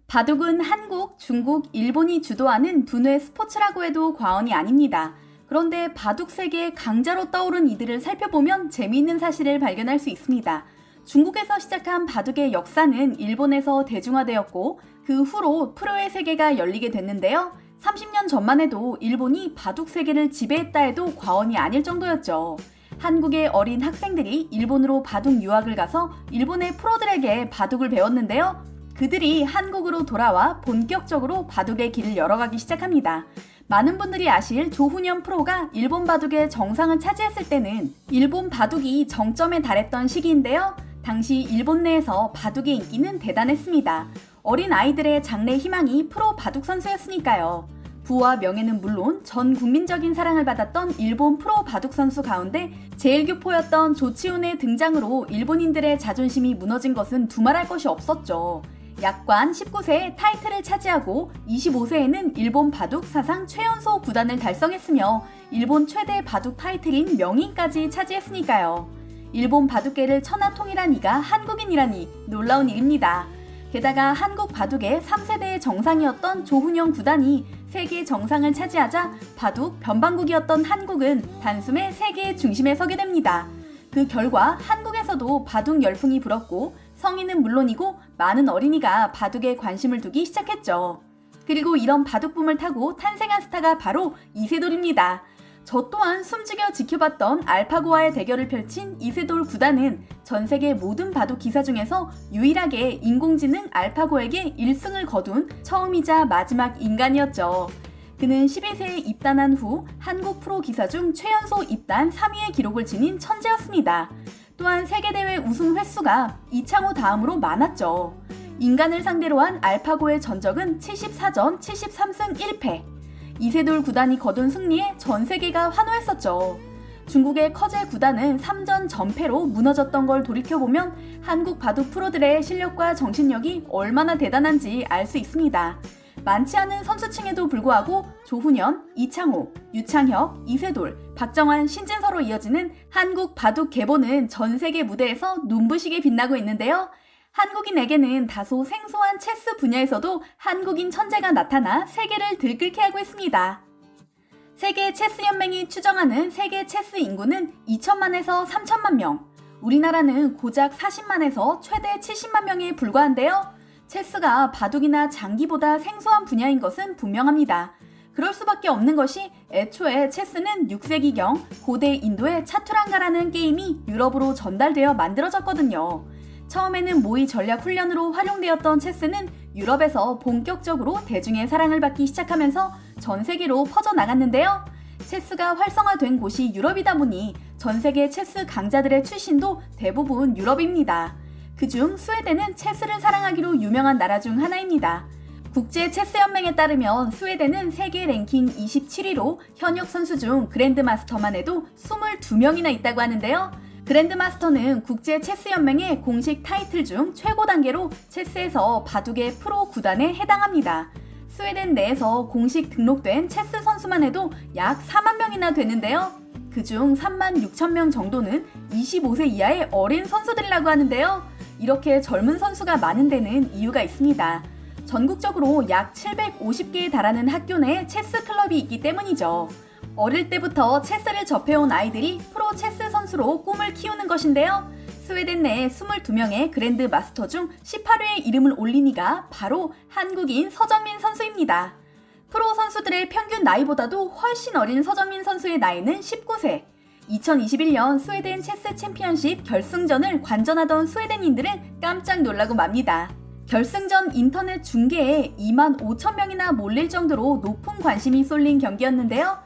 바둑은 한국, 중국, 일본이 주도하는 두뇌 스포츠라고 해도 과언이 아닙니다. 그런데 바둑 세계의 강자로 떠오른 이들을 살펴보면 재미있는 사실을 발견할 수 있습니다. 중국에서 시작한 바둑의 역사는 일본에서 대중화되었고 그 후로 프로의 세계가 열리게 됐는데요. 30년 전만 해도 일본이 바둑 세계를 지배했다 해도 과언이 아닐 정도였죠. 한국의 어린 학생들이 일본으로 바둑 유학을 가서 일본의 프로들에게 바둑을 배웠는데요. 그들이 한국으로 돌아와 본격적으로 바둑의 길을 열어가기 시작합니다. 많은 분들이 아실 조훈현 프로가 일본 바둑의 정상을 차지했을 때는 일본 바둑이 정점에 달했던 시기인데요. 당시 일본 내에서 바둑의 인기는 대단했습니다. 어린 아이들의 장래 희망이 프로 바둑 선수였으니까요. 부와 명예는 물론 전 국민적인 사랑을 받았던 일본 프로 바둑 선수 가운데 제일 교포였던 조치훈의 등장으로 일본인들의 자존심이 무너진 것은 두말할 것이 없었죠. 약관 19세에 타이틀을 차지하고 25세에는 일본 바둑 사상 최연소 구단을 달성했으며 일본 최대 바둑 타이틀인 명인까지 차지했으니까요. 일본 바둑계를 천하통일한 이가 한국인이라니 놀라운 일입니다. 게다가 한국 바둑의 3세대의 정상이었던 조훈현 구단이 세계 정상을 차지하자 바둑 변방국이었던 한국은 단숨에 세계의 중심에 서게 됩니다. 그 결과 한국에서도 바둑 열풍이 불었고 성인은 물론이고 많은 어린이가 바둑에 관심을 두기 시작했죠. 그리고 이런 바둑붐을 타고 탄생한 스타가 바로 이세돌입니다. 저 또한 숨죽여 지켜봤던 알파고와의 대결을 펼친 이세돌 구단은 전 세계 모든 바둑 기사 중에서 유일하게 인공지능 알파고에게 1승을 거둔 처음이자 마지막 인간이었죠. 그는 12세에 입단한 후 한국 프로 기사 중 최연소 입단 3위의 기록을 지닌 천재였습니다. 또한 세계대회 우승 횟수가 이창호 다음으로 많았죠. 인간을 상대로 한 알파고의 전적은 74전 73승 1패. 이세돌 구단이 거둔 승리에 전 세계가 환호했었죠. 중국의 커제 구단은 3전 전패로 무너졌던 걸 돌이켜보면 한국 바둑 프로들의 실력과 정신력이 얼마나 대단한지 알 수 있습니다. 많지 않은 선수층에도 불구하고 조훈현, 이창호, 유창혁, 이세돌, 박정환, 신진서로 이어지는 한국 바둑 계보는 전 세계 무대에서 눈부시게 빛나고 있는데요. 한국인에게는 다소 생소한 체스 분야에서도 한국인 천재가 나타나 세계를 들끓게 하고 있습니다. 세계 체스 연맹이 추정하는 세계 체스 인구는 2천만에서 3천만 명, 우리나라는 고작 40만에서 최대 70만 명에 불과한데요. 체스가 바둑이나 장기보다 생소한 분야인 것은 분명합니다. 그럴 수밖에 없는 것이 애초에 체스는 6세기경 고대 인도의 차투랑가라는 게임이 유럽으로 전달되어 만들어졌거든요. 처음에는 모의 전략 훈련으로 활용되었던 체스는 유럽에서 본격적으로 대중의 사랑을 받기 시작하면서 전 세계로 퍼져나갔는데요. 체스가 활성화된 곳이 유럽이다 보니 전 세계 체스 강자들의 출신도 대부분 유럽입니다. 그중 스웨덴은 체스를 사랑하기로 유명한 나라 중 하나입니다. 국제 체스 연맹에 따르면 스웨덴은 세계 랭킹 27위로 현역 선수 중 그랜드마스터만 해도 22명이나 있다고 하는데요. 그랜드마스터는 국제 체스 연맹의 공식 타이틀 중 최고 단계로 체스에서 바둑의 프로 구단에 해당합니다. 스웨덴 내에서 공식 등록된 체스 선수만 해도 약 4만 명이나 되는데요. 그중 3만 6천 명 정도는 25세 이하의 어린 선수들이라고 하는데요. 이렇게 젊은 선수가 많은 데는 이유가 있습니다. 전국적으로 약 750개에 달하는 학교 내에 체스 클럽이 있기 때문이죠. 어릴 때부터 체스를 접해온 아이들이 프로 체스 선수로 꿈을 키우는 것인데요. 스웨덴 내에 22명의 그랜드 마스터 중 18회의 이름을 올린 이가 바로 한국인 서정민 선수입니다. 프로 선수들의 평균 나이보다도 훨씬 어린 서정민 선수의 나이는 19세. 2021년 스웨덴 체스 챔피언십 결승전을 관전하던 스웨덴인들은 깜짝 놀라고 맙니다. 결승전 인터넷 중계에 2만 5천 명이나 몰릴 정도로 높은 관심이 쏠린 경기였는데요.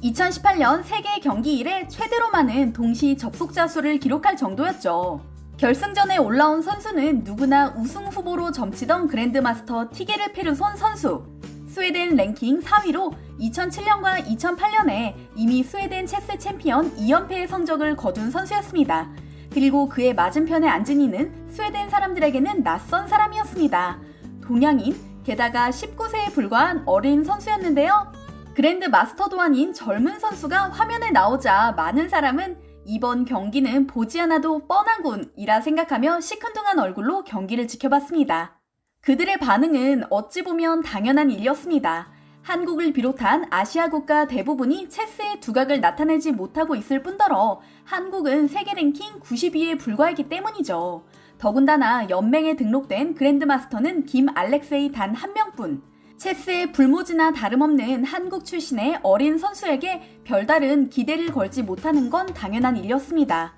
2018년 세계 경기 이래 최대로 많은 동시 접속자 수를 기록할 정도였죠. 결승전에 올라온 선수는 누구나 우승 후보로 점치던 그랜드마스터 티게르 페르손 선수. 스웨덴 랭킹 4위로 2007년과 2008년에 이미 스웨덴 체스 챔피언 2연패의 성적을 거둔 선수였습니다. 그리고 그의 맞은편에 앉은 이는 스웨덴 사람들에게는 낯선 사람이었습니다. 동양인, 게다가 19세에 불과한 어린 선수였는데요. 그랜드 마스터도 아닌 젊은 선수가 화면에 나오자 많은 사람은 이번 경기는 보지 않아도 뻔한군 이라 생각하며 시큰둥한 얼굴로 경기를 지켜봤습니다. 그들의 반응은 어찌 보면 당연한 일이었습니다. 한국을 비롯한 아시아 국가 대부분이 체스의 두각을 나타내지 못하고 있을 뿐더러 한국은 세계 랭킹 90위에 불과했기 때문이죠. 더군다나 연맹에 등록된 그랜드마스터는 김 알렉세이 단 한 명뿐. 체스의 불모지나 다름없는 한국 출신의 어린 선수에게 별다른 기대를 걸지 못하는 건 당연한 일이었습니다.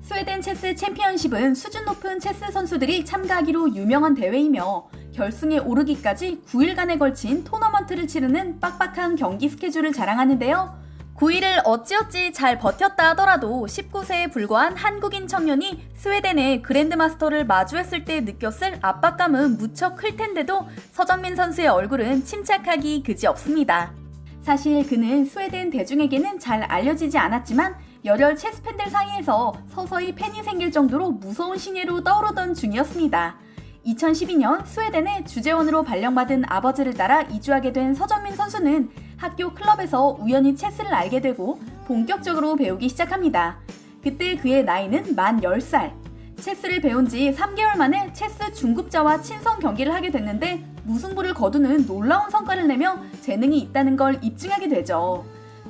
스웨덴 체스 챔피언십은 수준 높은 체스 선수들이 참가하기로 유명한 대회이며 결승에 오르기까지 9일간에 걸친 토너먼트를 치르는 빡빡한 경기 스케줄을 자랑하는데요. 9일을 어찌어찌 잘 버텼다 하더라도 19세에 불과한 한국인 청년이 스웨덴의 그랜드마스터를 마주했을 때 느꼈을 압박감은 무척 클 텐데도 서정민 선수의 얼굴은 침착하기 그지없습니다. 사실 그는 스웨덴 대중에게는 잘 알려지지 않았지만 열혈 체스 팬들 사이에서 서서히 팬이 생길 정도로 무서운 신예로 떠오르던 중이었습니다. 2012년 스웨덴에 주재원으로 발령받은 아버지를 따라 이주하게 된 서정민 선수는 학교 클럽에서 우연히 체스를 알게 되고 본격적으로 배우기 시작합니다. 그때 그의 나이는 만 10살. 체스를 배운 지 3개월 만에 체스 중급자와 친선 경기를 하게 됐는데 무승부를 거두는 놀라운 성과를 내며 재능이 있다는 걸 입증하게 되죠.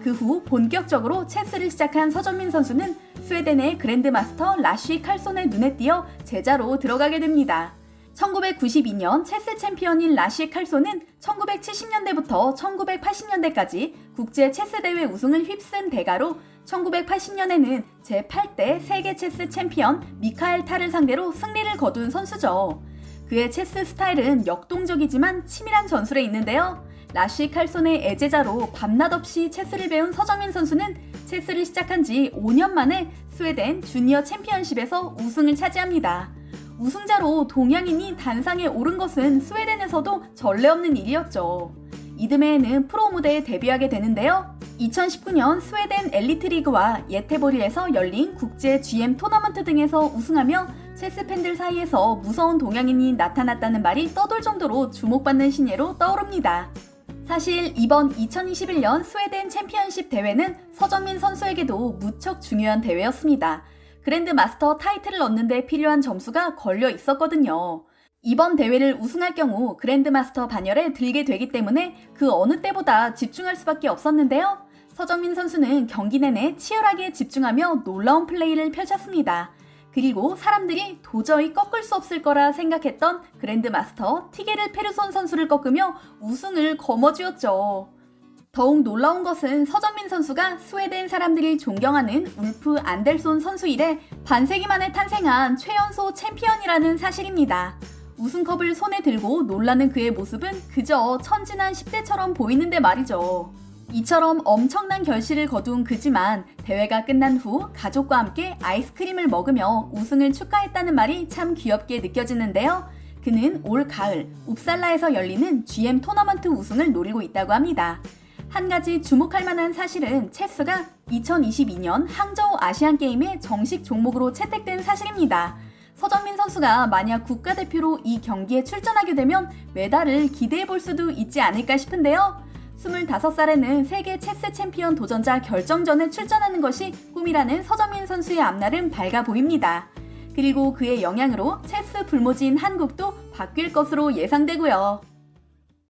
그 후 본격적으로 체스를 시작한 서정민 선수는 스웨덴의 그랜드마스터 라쉬 칼손의 눈에 띄어 제자로 들어가게 됩니다. 1992년 체스 챔피언인 라쉬 칼손은 1970년대부터 1980년대까지 국제 체스 대회 우승을 휩쓴 대가로 1980년에는 제8대 세계 체스 챔피언 미카엘 탈을 상대로 승리를 거둔 선수죠. 그의 체스 스타일은 역동적이지만 치밀한 전술에 있는데요. 라쉬 칼손의 애제자로 밤낮 없이 체스를 배운 서정민 선수는 체스를 시작한 지 5년 만에 스웨덴 주니어 챔피언십에서 우승을 차지합니다. 우승자로 동양인이 단상에 오른 것은 스웨덴에서도 전례 없는 일이었죠. 이듬해에는 프로 무대에 데뷔하게 되는데요. 2019년 스웨덴 엘리트 리그와 예테보리에서 열린 국제 GM 토너먼트 등에서 우승하며 체스 팬들 사이에서 무서운 동양인이 나타났다는 말이 떠돌 정도로 주목받는 신예로 떠오릅니다. 사실 이번 2021년 스웨덴 챔피언십 대회는 서정민 선수에게도 무척 중요한 대회였습니다. 그랜드마스터 타이틀을 얻는 데 필요한 점수가 걸려 있었거든요. 이번 대회를 우승할 경우 그랜드마스터 반열에 들게 되기 때문에 그 어느 때보다 집중할 수밖에 없었는데요. 서정민 선수는 경기 내내 치열하게 집중하며 놀라운 플레이를 펼쳤습니다. 그리고 사람들이 도저히 꺾을 수 없을 거라 생각했던 그랜드마스터 티게르 페르손 선수를 꺾으며 우승을 거머쥐었죠. 더욱 놀라운 것은 서정민 선수가 스웨덴 사람들이 존경하는 울프 안델손 선수 이래 반세기 만에 탄생한 최연소 챔피언이라는 사실입니다. 우승컵을 손에 들고 놀라는 그의 모습은 그저 천진한 10대처럼 보이는데 말이죠. 이처럼 엄청난 결실을 거둔 그지만 대회가 끝난 후 가족과 함께 아이스크림을 먹으며 우승을 축하했다는 말이 참 귀엽게 느껴지는데요. 그는 올 가을 웁살라에서 열리는 GM 토너먼트 우승을 노리고 있다고 합니다. 한 가지 주목할 만한 사실은 체스가 2022년 항저우 아시안게임의 정식 종목으로 채택된 사실입니다. 서정민 선수가 만약 국가대표로 이 경기에 출전하게 되면 메달을 기대해 볼 수도 있지 않을까 싶은데요. 25살에는 세계 체스 챔피언 도전자 결정전에 출전하는 것이 꿈이라는 서정민 선수의 앞날은 밝아 보입니다. 그리고 그의 영향으로 체스 불모지인 한국도 바뀔 것으로 예상되고요.